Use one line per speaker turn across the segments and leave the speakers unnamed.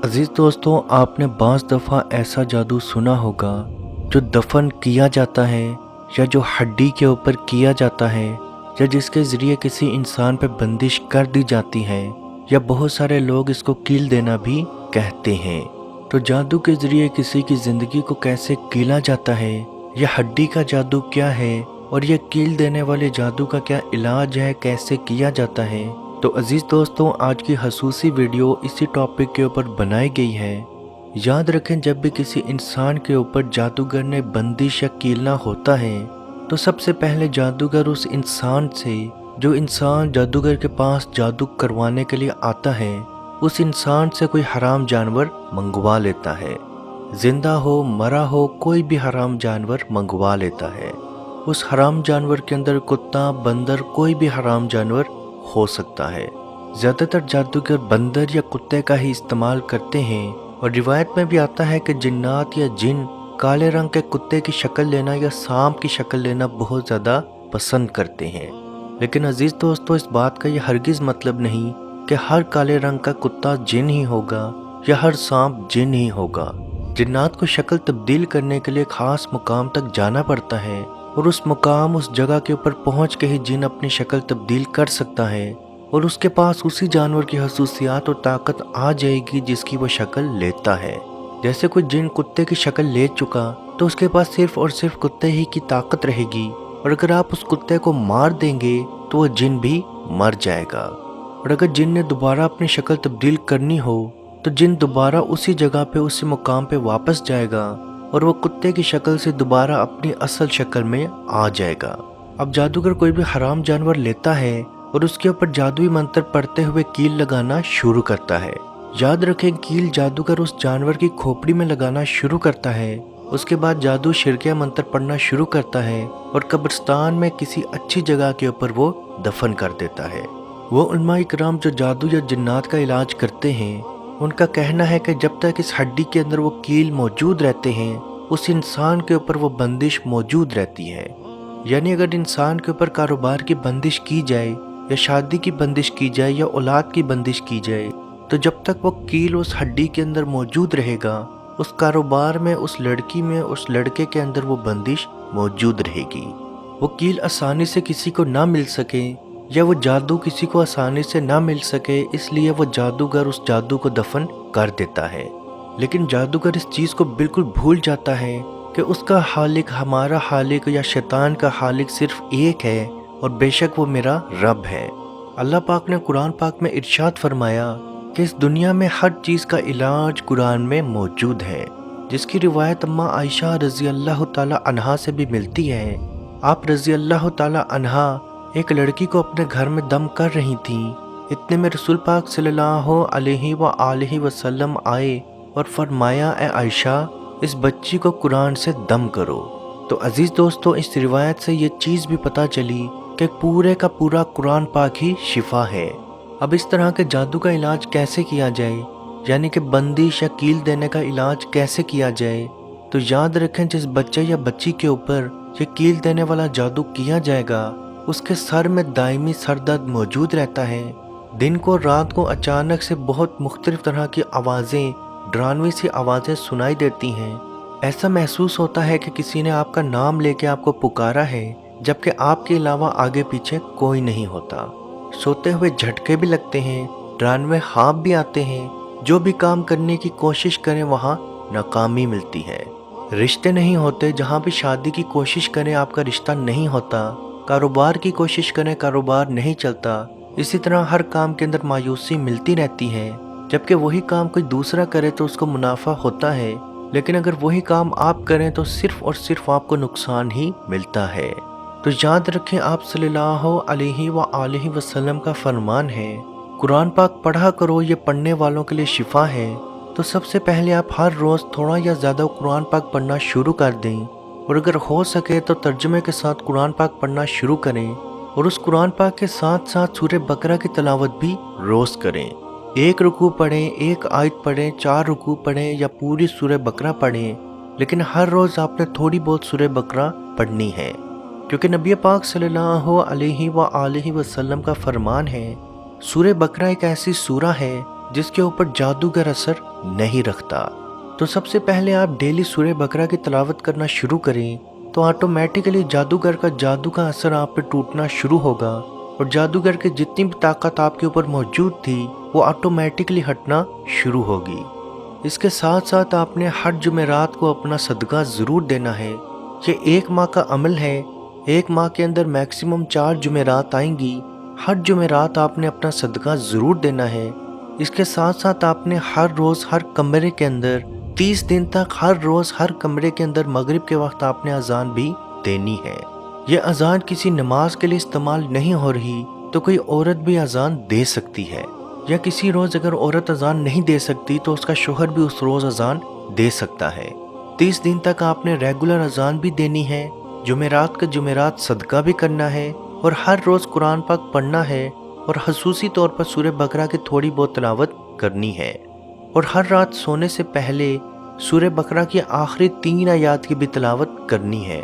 अजीज़ दोस्तों, आपने बाज़ दफ़ा ऐसा जादू सुना होगा जो दफन किया जाता है या जो हड्डी के ऊपर किया जाता है या जिसके ज़रिए किसी इंसान पर बंदिश कर दी जाती है, या बहुत सारे लोग इसको कील देना भी कहते हैं। तो जादू के ज़रिए किसी की ज़िंदगी को कैसे कीला जाता है, यह हड्डी का जादू क्या है और यह कील देने वाले जादू का क्या इलाज है, कैसे किया जाता है। तो अजीज़ दोस्तों, आज की खसूसी वीडियो इसी टॉपिक के ऊपर बनाई गई है। याद रखें, जब भी किसी इंसान के ऊपर जादूगर ने बंदिश या कीलना होता है तो सबसे पहले जादूगर उस इंसान से, जो इंसान जादूगर के पास जादू करवाने के लिए आता है, उस इंसान से कोई हराम जानवर मंगवा लेता है। जिंदा हो मरा हो, कोई भी हराम जानवर मंगवा लेता है। उस हराम जानवर के अंदर कुत्ता, बंदर, कोई भी हराम जानवर हो सकता है। ज़्यादातर जादूगर बंदर या कुत्ते का ही इस्तेमाल करते हैं, और रिवायत में भी आता है कि जिन्नात या जिन काले रंग के कुत्ते की शक्ल लेना या सांप की शक्ल लेना बहुत ज़्यादा पसंद करते हैं। लेकिन अजीज़ दोस्तों, इस बात का यह हरगिज़ मतलब नहीं कि हर काले रंग का कुत्ता जिन ही होगा या हर सांप जिन ही होगा। जिन्नात को शक्ल तब्दील करने के लिए ख़ास मुकाम तक जाना पड़ता है, और उस मुकाम, उस जगह के ऊपर पहुंच के ही जिन अपनी शक्ल तब्दील कर सकता है, और उसके पास उसी जानवर की खसूसियात और ताकत आ जाएगी जिसकी वो शक्ल लेता है। जैसे कोई जिन कुत्ते की शक्ल ले चुका तो उसके पास सिर्फ और सिर्फ कुत्ते ही की ताकत रहेगी, और अगर आप उस कुत्ते को मार देंगे तो वह जिन भी मर जाएगा। और अगर जिन ने दोबारा अपनी शक्ल तब्दील करनी हो तो जिन दोबारा उसी जगह पे, उसी मुकाम पे वापस जाएगा, और वो कुत्ते की शक्ल से दोबारा अपनी असल शक्ल में आ जाएगा। अब जादूगर कोई भी हराम जानवर लेता है और उसके ऊपर जादुई मंत्र पढ़ते हुए कील लगाना शुरू करता है। याद रखें, कील जादूगर उस जानवर की खोपड़ी में लगाना शुरू करता है। उसके बाद जादू शिरकिया मंत्र पढ़ना शुरू करता है और कब्रिस्तान में किसी अच्छी जगह के ऊपर वो दफन कर देता है। वो उलमा इकराम जो जादू या जिन्नात का इलाज करते हैं, उनका कहना है कि जब तक इस हड्डी के अंदर वो कील मौजूद रहते हैं, उस इंसान के ऊपर वो बंदिश मौजूद रहती है। यानी अगर इंसान के ऊपर कारोबार की बंदिश की जाए या शादी की बंदिश की जाए या औलाद की बंदिश की जाए, तो जब तक वो कील उस हड्डी के अंदर मौजूद रहेगा, उस कारोबार में, उस लड़की में, उस लड़के के अंदर वो बंदिश मौजूद रहेगी। वो कील आसानी से किसी को ना मिल सके या वो जादू किसी को आसानी से ना मिल सके, इसलिए वो जादूगर उस जादू को दफन कर देता है। लेकिन जादूगर इस चीज़ को बिल्कुल भूल जाता है कि उसका खालिक, हमारा खालिक या शैतान का खालिक सिर्फ एक है, और बेशक वो मेरा रब है। अल्लाह पाक ने कुरान पाक में इरशाद फरमाया कि इस दुनिया में हर चीज़ का इलाज कुरान में मौजूद है, जिसकी रिवायत अम्मा आयशा रज़ी अल्लाह ताला अन्हा से भी मिलती है। आप रज़ी अल्लाह ताला अन्हा एक लड़की को अपने घर में दम कर रही थी। इतने में रसूल पाक सल्लल्लाहु अलैहि वसल्लम आए और फरमाया, ए आयशा, इस बच्ची को कुरान से दम करो। तो अजीज़ दोस्तों, इस रिवायत से ये चीज़ भी पता चली कि पूरे का पूरा कुरान पाक ही शिफा है। अब इस तरह के जादू का इलाज कैसे किया जाए, यानी कि बंदिश या कील देने का इलाज कैसे किया जाए, तो याद रखें, जिस बच्चे या बच्ची के ऊपर ये कील देने वाला जादू किया जाएगा, उसके सर में दायमी सर दर्द मौजूद रहता है। दिन को रात को अचानक से बहुत मुख्तलिफ तरह की आवाज़ें, डरावनी सी आवाज़ें सुनाई देती हैं। ऐसा महसूस होता है कि किसी ने आपका नाम लेके आपको पुकारा है, जबकि आपके अलावा आगे पीछे कोई नहीं होता। सोते हुए झटके भी लगते हैं, डरावने ख्वाब भी आते हैं। जो भी काम करने की कोशिश करें वहाँ नाकामी मिलती है। रिश्ते नहीं होते, जहाँ भी शादी की कोशिश करें आपका रिश्ता नहीं होता। कारोबार की कोशिश करें, कारोबार नहीं चलता। इसी तरह हर काम के अंदर मायूसी मिलती रहती है, जबकि वही काम कोई दूसरा करे तो उसको मुनाफा होता है, लेकिन अगर वही काम आप करें तो सिर्फ और सिर्फ आपको नुकसान ही मिलता है। तो याद रखें, आप सल्लल्लाहु अलैहि वसल्लम का फरमान है, कुरान पाक पढ़ा करो, ये पढ़ने वालों के लिए शिफा है। तो सबसे पहले आप हर रोज़ थोड़ा या ज़्यादा कुरान पाक पढ़ना शुरू कर दें, और अगर हो सके तो तर्जुमे के साथ कुरान पाक पढ़ना शुरू करें, और उस कुरान पाक के साथ साथ सूरह बकरा की तिलावत भी रोज़ करें। एक रुकू पढ़ें, एक आयत पढ़ें, 4 रुकू पढ़ें या पूरी सूरह बकरा पढ़ें, लेकिन हर रोज़ आपने थोड़ी बहुत सूरह बकरा पढ़नी है, क्योंकि नबी पाक सल्लल्लाहु अलैहि वसल्लम का फरमान है, सूरह बकरा एक ऐसी सूरा है جس کے اوپر جادوگر اثر نہیں رکھتا۔ تو سب سے پہلے آپ ڈیلی سورہ بقرہ کی تلاوت کرنا شروع کریں تو آٹومیٹیکلی جادوگر کا جادو کا اثر آپ پہ ٹوٹنا شروع ہوگا، اور جادوگر کی جتنی بھی طاقت آپ کے اوپر موجود تھی وہ آٹومیٹکلی ہٹنا شروع ہوگی۔ اس کے ساتھ ساتھ آپ نے ہر جمعرات کو اپنا صدقہ ضرور دینا ہے۔ یہ 1 ماہ کا عمل ہے، 1 ماہ کے اندر میکسیمم 4 جمعرات آئیں گی، ہر جمعرات آپ نے اپنا صدقہ ضرور دینا ہے۔ اس کے ساتھ ساتھ آپ نے ہر روز ہر کمرے کے اندر 30 دن تک ہر روز ہر کمرے کے اندر مغرب کے وقت آپ نے اذان بھی دینی ہے۔ یہ اذان کسی نماز کے لیے استعمال نہیں ہو رہی تو کوئی عورت بھی اذان دے سکتی ہے، یا کسی روز اگر عورت اذان نہیں دے سکتی تو اس کا شوہر بھی اس روز اذان دے سکتا ہے۔ 30 دن تک آپ نے ریگولر اذان بھی دینی ہے، جمعرات کے جمعرات صدقہ بھی کرنا ہے، اور ہر روز قرآن پاک پڑھنا ہے، اور خصوصی طور پر سورہ بقرہ کی تھوڑی بہت تلاوت کرنی ہے، اور ہر رات سونے سے پہلے سورہ بقرہ کی آخری 3 آیات کی بھی تلاوت کرنی ہے۔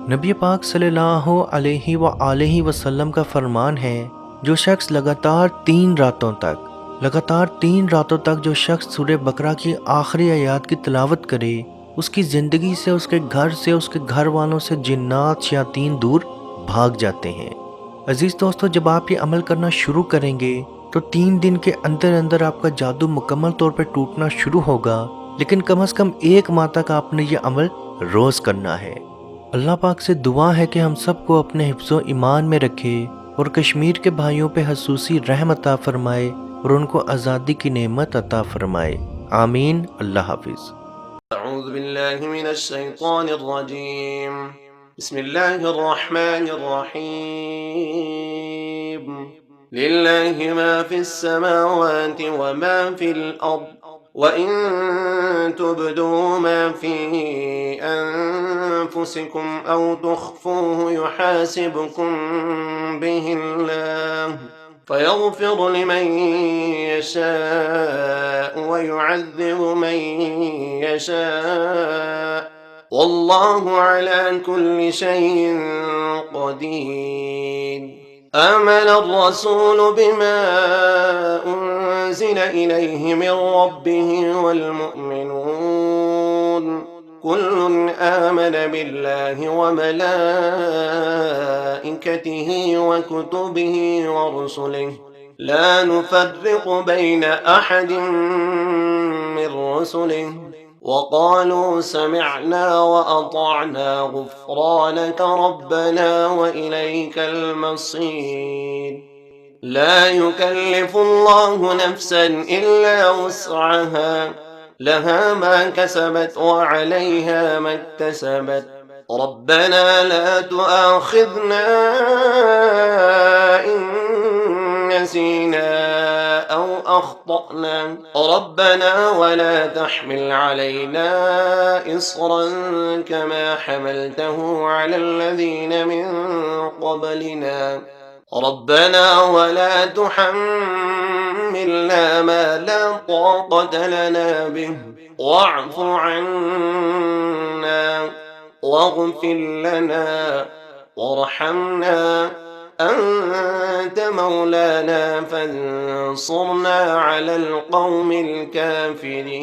نبی پاک صلی اللہ علیہ وآلہ وسلم کا فرمان ہے، جو شخص لگاتار 3 راتوں تک جو شخص سورہ بقرہ کی آخری آیات کی تلاوت کرے، اس کی زندگی سے، اس کے گھر سے، اس کے گھر والوں سے جنات شیاطین دور بھاگ جاتے ہیں۔ عزیز دوستو، جب آپ یہ عمل کرنا شروع کریں گے تو 3 دن کے اندر اندر آپ کا جادو مکمل طور پہ ٹوٹنا شروع ہوگا، لیکن کم از کم 1 ماہ تک آپ نے یہ عمل روز کرنا ہے۔ اللہ پاک سے دعا ہے کہ ہم سب کو اپنے حفظ و ایمان میں رکھے، اور کشمیر کے بھائیوں پہ خصوصی رحم عطا فرمائے، اور ان کو آزادی کی نعمت عطا فرمائے۔ آمین۔ اللہ حافظ۔
اعوذ باللہ من الشیطان الرجیم، بسم اللہ الرحمن الرحیم، للہ ما فی السماوات وما فی الارض، وَإِن تُبْدُوا مَا فِي أَنفُسِكُمْ أَوْ تُخْفُوهُ يُحَاسِبْكُم بِهِ اللَّهُ فَيَغْفِرُ لِمَن يَشَاءُ وَيُعَذِّبُ مَن يَشَاءُ، وَاللَّهُ عَلَى كُلِّ شَيْءٍ قَدِيرٌ۔ آمن الرسول بما أنزل إليه من ربه والمؤمنون كل آمن بالله وملائكته وكتبه ورسله لا نفرق بين أحد من رسله وقالوا سمعنا وأطعنا غفرانك ربنا وإليك المصير۔ لا يكلف الله نفسا إلا وسعها، لها ما كسبت وعليها ما اكتسبت، ربنا لا تؤاخذنا إن نسينا أو أخطأنا، ربنا ولا تحمل علينا إصرا كما حملته على الذين من قبلنا، ربنا ولا تحملنا ما لا طاقة لنا به، واعف عنا واغفر لنا وارحمنا، أنت مولانا فانصرنا على القوم الكافرين۔